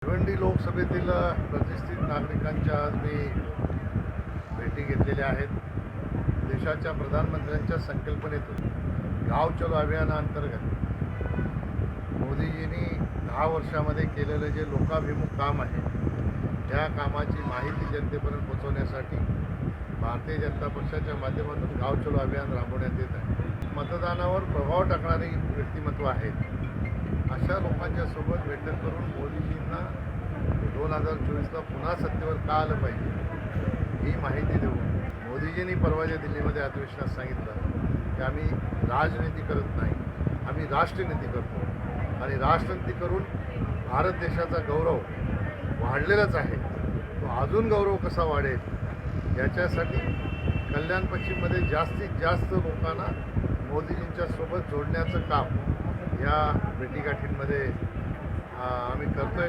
भिवंडी लोकसभेतील प्रतिष्ठित नागरिकांच्या आज मी भेटी घेतलेल्या आहेत. देशाच्या प्रधानमंत्र्यांच्या संकल्पनेतून गाव चलो अभियानाअंतर्गत मोदीजींनी 10 वर्षामध्ये केलेलं जे लोकाभिमुख काम आहे त्या कामाची माहिती जनतेपर्यंत पोहोचवण्यासाठी भारतीय जनता पक्षाच्या माध्यमातून गाव चलो अभियान राबवण्यात येत आहे. मतदानावर प्रभाव टाकणारी व्यक्तिमत्व आहेत. अशा लोकांच्या सोबत बैठक करून मोदीजींना 2024ला पुन्हा सत्तेवर का आलं पाहिजे ही माहिती देऊन मोदीजींनी परवा जे दिल्लीमध्ये अधिवेशनात सांगितलं की आम्ही राजनीती करत नाही, आम्ही राष्ट्रनीती करतो आणि राष्ट्रनीती करून भारत देशाचा गौरव वाढलेलाच आहे, तो अजून गौरव कसा वाढेल याच्यासाठी कल्याण पश्चिममध्ये जास्तीत जास्त लोकांना मोदीजींच्या सोबत जोडण्याचं काम या भेटीगाठींमध्ये आम्ही करतोय.